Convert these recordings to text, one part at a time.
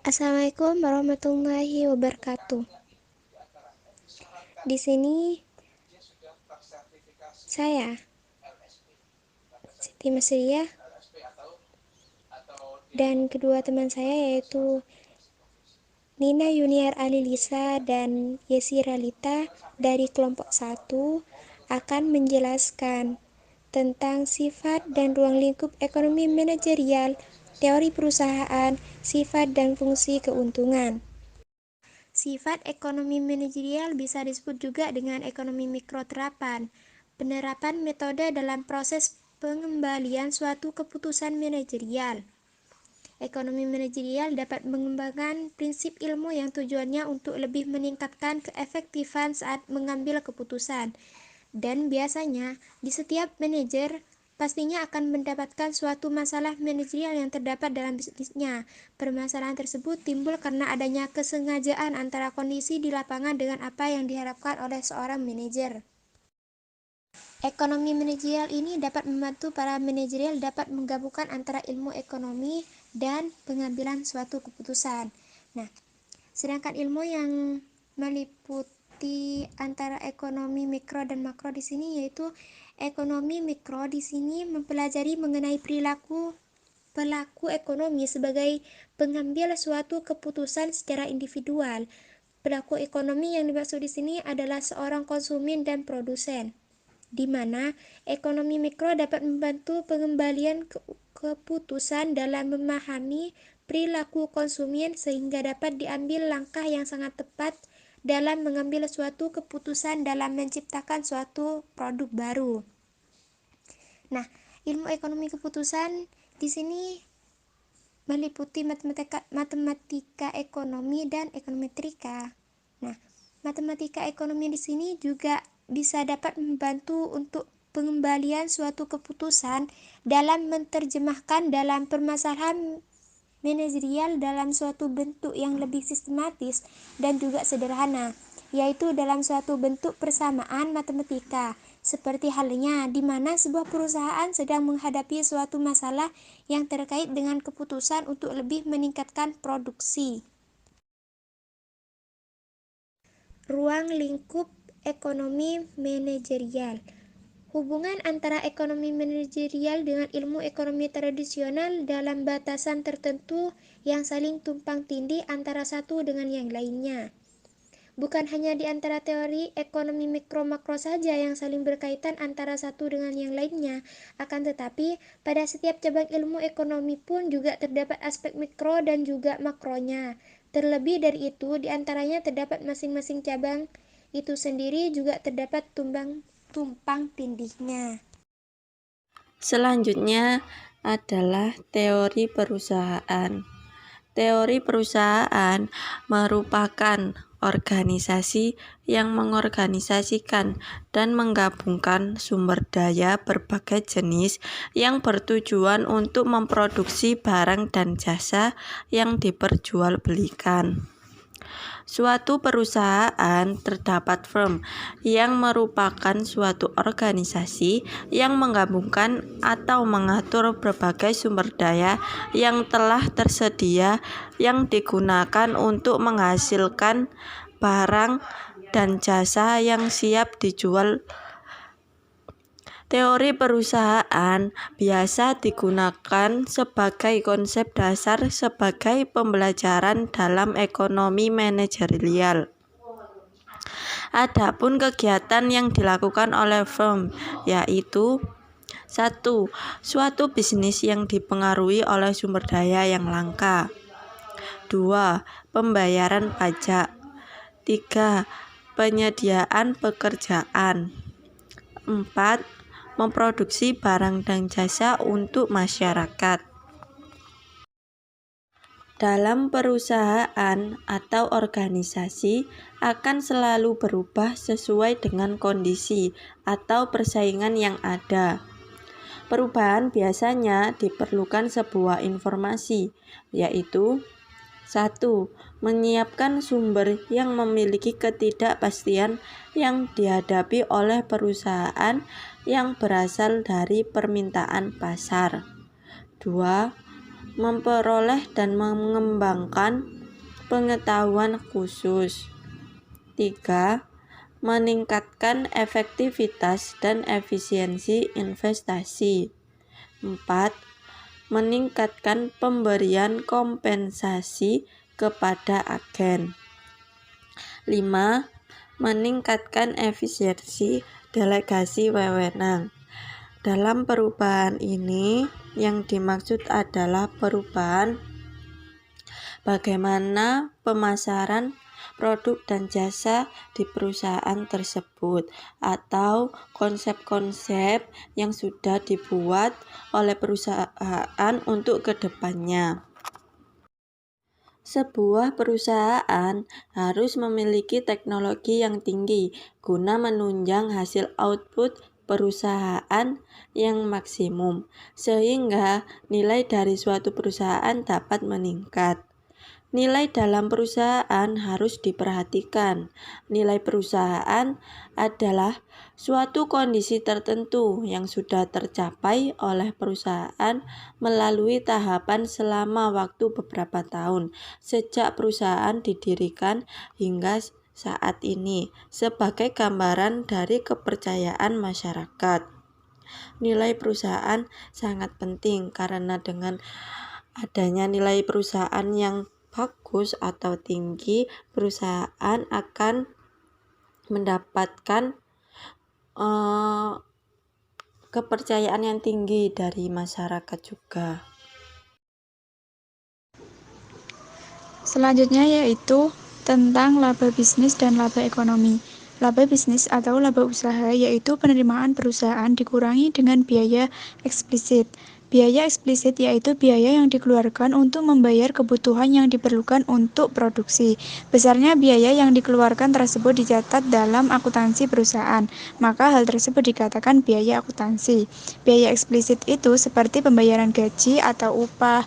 Assalamualaikum warahmatullahi wabarakatuh. Di sini saya Siti Masriah dan kedua teman saya yaitu Nina Yuniar Alilisa dan Yesi Ralita dari kelompok 1 akan menjelaskan tentang sifat dan ruang lingkup ekonomi manajerial, teori perusahaan, sifat dan fungsi keuntungan. Sifat ekonomi manajerial bisa disebut juga dengan ekonomi mikro terapan. Penerapan metode dalam proses pengembalian suatu keputusan manajerial. Ekonomi manajerial dapat mengembangkan prinsip ilmu yang tujuannya untuk lebih meningkatkan keefektifan saat mengambil keputusan. Dan biasanya di setiap manajer pastinya akan mendapatkan suatu masalah manajerial yang terdapat dalam bisnisnya. Permasalahan tersebut timbul karena adanya kesengajaan antara kondisi di lapangan dengan apa yang diharapkan oleh seorang manajer. Ekonomi manajerial ini dapat membantu para manajerial dapat menggabungkan antara ilmu ekonomi dan pengambilan suatu keputusan. Nah, sedangkan ilmu yang meliputi antara ekonomi mikro dan makro di sini yaitu ekonomi mikro di sini mempelajari mengenai perilaku pelaku ekonomi sebagai pengambil suatu keputusan secara individual. Pelaku ekonomi yang dimaksud di sini adalah seorang konsumen dan produsen, di mana ekonomi mikro dapat membantu pengembalian keputusan dalam memahami perilaku konsumen sehingga dapat diambil langkah yang sangat tepat dalam mengambil suatu keputusan dalam menciptakan suatu produk baru. Nah, ilmu ekonomi keputusan di sini meliputi matematika ekonomi dan ekonometrika. Nah, matematika ekonomi di sini juga bisa dapat membantu untuk pengembalian suatu keputusan dalam menerjemahkan dalam permasalahan manajerial dalam suatu bentuk yang lebih sistematis dan juga sederhana, yaitu dalam suatu bentuk persamaan matematika, seperti halnya di mana sebuah perusahaan sedang menghadapi suatu masalah yang terkait dengan keputusan untuk lebih meningkatkan produksi. Ruang lingkup ekonomi manajerial. Hubungan antara ekonomi manajerial dengan ilmu ekonomi tradisional dalam batasan tertentu yang saling tumpang tindih antara satu dengan yang lainnya. Bukan hanya di antara teori ekonomi mikro-makro saja yang saling berkaitan antara satu dengan yang lainnya, akan tetapi pada setiap cabang ilmu ekonomi pun juga terdapat aspek mikro dan juga makronya. Terlebih dari itu, di antaranya terdapat masing-masing cabang itu sendiri juga terdapat tumpang tindihnya. Selanjutnya adalah teori perusahaan. Teori perusahaan merupakan organisasi yang mengorganisasikan dan menggabungkan sumber daya berbagai jenis yang bertujuan untuk memproduksi barang dan jasa yang diperjualbelikan. Suatu perusahaan terdapat firm yang merupakan suatu organisasi yang menggabungkan atau mengatur berbagai sumber daya yang telah tersedia yang digunakan untuk menghasilkan barang dan jasa yang siap dijual. Teori perusahaan biasa digunakan sebagai konsep dasar sebagai pembelajaran dalam ekonomi manajerial. Adapun kegiatan yang dilakukan oleh firm yaitu 1. Suatu bisnis yang dipengaruhi oleh sumber daya yang langka. 2. Pembayaran pajak. 3. Penyediaan pekerjaan. 4. Memproduksi barang dan jasa untuk masyarakat. Dalam perusahaan atau organisasi akan selalu berubah sesuai dengan kondisi atau persaingan yang ada. Perubahan biasanya diperlukan sebuah informasi, yaitu 1. Menyiapkan sumber yang memiliki ketidakpastian yang dihadapi oleh perusahaan yang berasal dari permintaan pasar. 2. memperoleh dan mengembangkan pengetahuan khusus. 3. Meningkatkan efektivitas dan efisiensi investasi. 4. Meningkatkan pemberian kompensasi kepada agen. 5. Meningkatkan efisiensi delegasi wewenang. Dalam perubahan ini, yang dimaksud adalah perubahan bagaimana pemasaran produk dan jasa di perusahaan tersebut, atau konsep-konsep yang sudah dibuat oleh perusahaan untuk kedepannya. Sebuah perusahaan harus memiliki teknologi yang tinggi guna menunjang hasil output perusahaan yang maksimum, sehingga nilai dari suatu perusahaan dapat meningkat. Nilai dalam perusahaan harus diperhatikan. Nilai perusahaan adalah suatu kondisi tertentu yang sudah tercapai oleh perusahaan melalui tahapan selama waktu beberapa tahun, sejak perusahaan didirikan hingga saat ini, sebagai gambaran dari kepercayaan masyarakat. Nilai perusahaan sangat penting karena dengan adanya nilai perusahaan yang bagus atau tinggi, perusahaan akan mendapatkan kepercayaan yang tinggi dari masyarakat juga. Selanjutnya yaitu tentang laba bisnis dan laba ekonomi. Laba bisnis atau laba usaha yaitu penerimaan perusahaan dikurangi dengan biaya eksplisit. Biaya eksplisit yaitu biaya yang dikeluarkan untuk membayar kebutuhan yang diperlukan untuk produksi. Besarnya biaya yang dikeluarkan tersebut dicatat dalam akuntansi perusahaan, maka hal tersebut dikatakan biaya akuntansi. Biaya eksplisit itu seperti pembayaran gaji atau upah,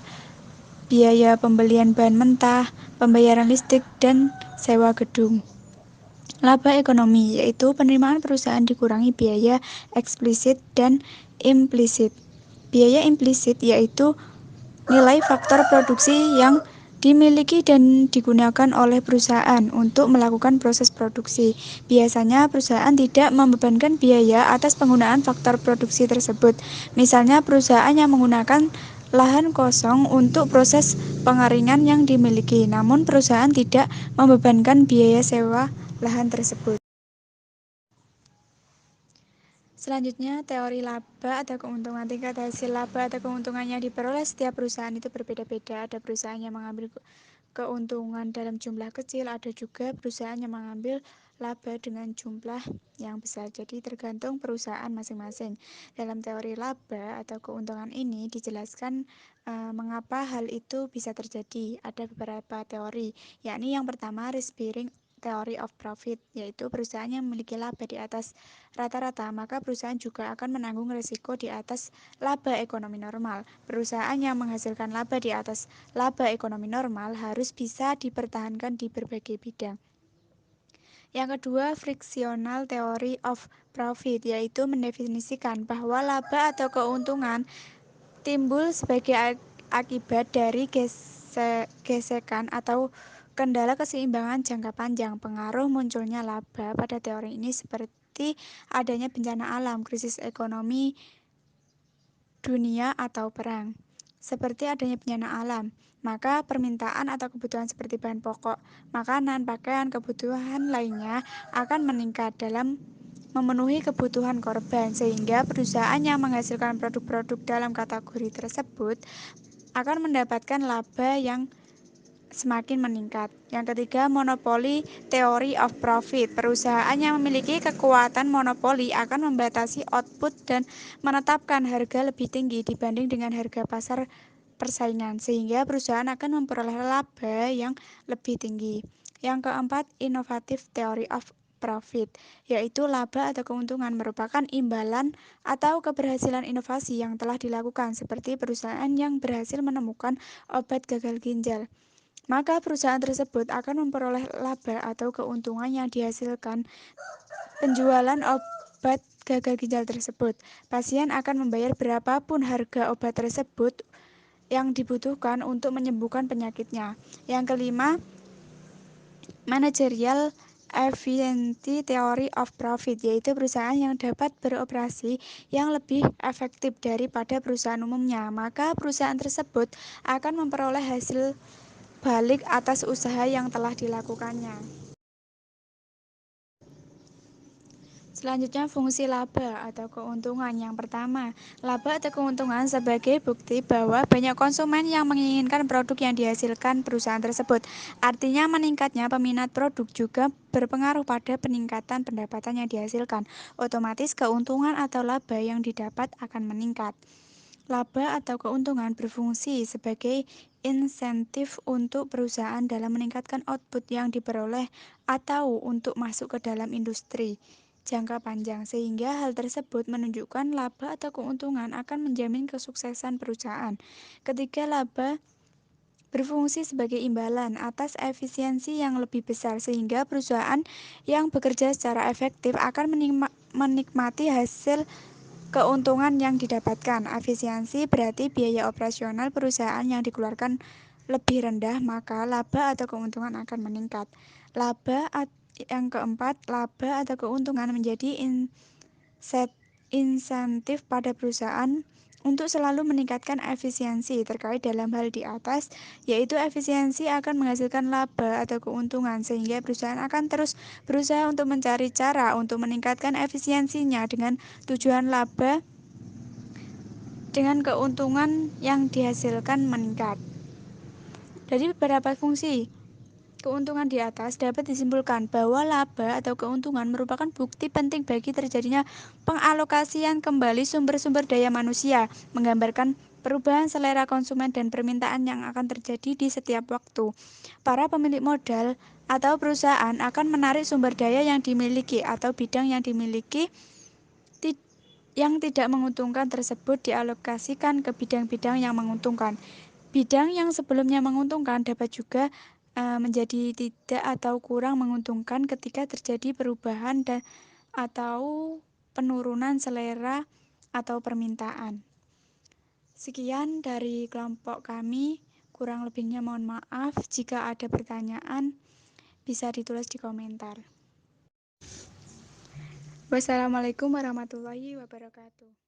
biaya pembelian bahan mentah, pembayaran listrik, dan sewa gedung. Laba ekonomi yaitu penerimaan perusahaan dikurangi biaya eksplisit dan implisit. Biaya implisit yaitu nilai faktor produksi yang dimiliki dan digunakan oleh perusahaan untuk melakukan proses produksi. Biasanya perusahaan tidak membebankan biaya atas penggunaan faktor produksi tersebut. Misalnya perusahaan yang menggunakan lahan kosong untuk proses pengeringan yang dimiliki, namun perusahaan tidak membebankan biaya sewa lahan tersebut. Selanjutnya, teori laba atau keuntungan. Tingkat hasil laba atau keuntungan yang diperoleh setiap perusahaan itu berbeda-beda. Ada perusahaan yang mengambil keuntungan dalam jumlah kecil, ada juga perusahaan yang mengambil laba dengan jumlah yang besar. Jadi tergantung perusahaan masing-masing. Dalam teori laba atau keuntungan ini dijelaskan mengapa hal itu bisa terjadi. Ada beberapa teori, yakni yang pertama risk bearing theory of profit, yaitu perusahaan yang memiliki laba di atas rata-rata, maka perusahaan juga akan menanggung risiko di atas laba ekonomi normal. Perusahaan yang menghasilkan laba di atas laba ekonomi normal harus bisa dipertahankan di berbagai bidang. Yang kedua, frictional theory of profit, yaitu mendefinisikan bahwa laba atau keuntungan timbul sebagai akibat dari gesekan atau kendala keseimbangan jangka panjang. Pengaruh munculnya laba pada teori ini seperti adanya bencana alam, krisis ekonomi dunia atau perang. Seperti adanya bencana alam, maka permintaan atau kebutuhan seperti bahan pokok, makanan, pakaian, kebutuhan lainnya akan meningkat dalam memenuhi kebutuhan korban, sehingga perusahaan yang menghasilkan produk-produk dalam kategori tersebut akan mendapatkan laba yang semakin meningkat. Yang ketiga, monopoli theory of profit. Perusahaan yang memiliki kekuatan monopoli akan membatasi output dan menetapkan harga lebih tinggi dibanding dengan harga pasar persaingan, sehingga perusahaan akan memperoleh laba yang lebih tinggi. Yang keempat, innovative theory of profit, yaitu laba atau keuntungan merupakan imbalan atau keberhasilan inovasi yang telah dilakukan, seperti perusahaan yang berhasil menemukan obat gagal ginjal. Maka perusahaan tersebut akan memperoleh laba atau keuntungan yang dihasilkan penjualan obat gagal ginjal tersebut. Pasien akan membayar berapapun harga obat tersebut yang dibutuhkan untuk menyembuhkan penyakitnya. Yang kelima, managerial efficiency theory of profit, yaitu perusahaan yang dapat beroperasi yang lebih efektif daripada perusahaan umumnya, maka perusahaan tersebut akan memperoleh hasil balik atas usaha yang telah dilakukannya. Selanjutnya, fungsi laba atau keuntungan. Yang pertama, laba atau keuntungan sebagai bukti bahwa banyak konsumen yang menginginkan produk yang dihasilkan perusahaan tersebut. Artinya, meningkatnya peminat produk juga berpengaruh pada peningkatan pendapatan yang dihasilkan. Otomatis, keuntungan atau laba yang didapat akan meningkat. Laba atau keuntungan berfungsi sebagai insentif untuk perusahaan dalam meningkatkan output yang diperoleh atau untuk masuk ke dalam industri jangka panjang, sehingga hal tersebut menunjukkan laba atau keuntungan akan menjamin kesuksesan perusahaan. Ketiga, laba berfungsi sebagai imbalan atas efisiensi yang lebih besar, sehingga perusahaan yang bekerja secara efektif akan menikmati hasil keuntungan yang didapatkan. Efisiensi berarti biaya operasional perusahaan yang dikeluarkan lebih rendah, maka laba atau keuntungan akan meningkat. Yang keempat, laba atau keuntungan menjadi insentif pada perusahaan untuk selalu meningkatkan efisiensi. Terkait dalam hal di atas, yaitu efisiensi akan menghasilkan laba atau keuntungan, sehingga perusahaan akan terus berusaha untuk mencari cara untuk meningkatkan efisiensinya dengan tujuan laba dengan keuntungan yang dihasilkan meningkat. Dari beberapa fungsi keuntungan di atas dapat disimpulkan bahwa laba atau keuntungan merupakan bukti penting bagi terjadinya pengalokasian kembali sumber-sumber daya manusia, menggambarkan perubahan selera konsumen dan permintaan yang akan terjadi di setiap waktu. Para pemilik modal atau perusahaan akan menarik sumber daya yang dimiliki atau bidang yang dimiliki yang tidak menguntungkan tersebut dialokasikan ke bidang-bidang yang menguntungkan. Bidang yang sebelumnya menguntungkan dapat juga menjadi tidak atau kurang menguntungkan ketika terjadi perubahan atau penurunan selera atau permintaan. Sekian dari kelompok kami, kurang lebihnya mohon maaf. Jika ada pertanyaan, bisa ditulis di komentar. Wassalamualaikum warahmatullahi wabarakatuh.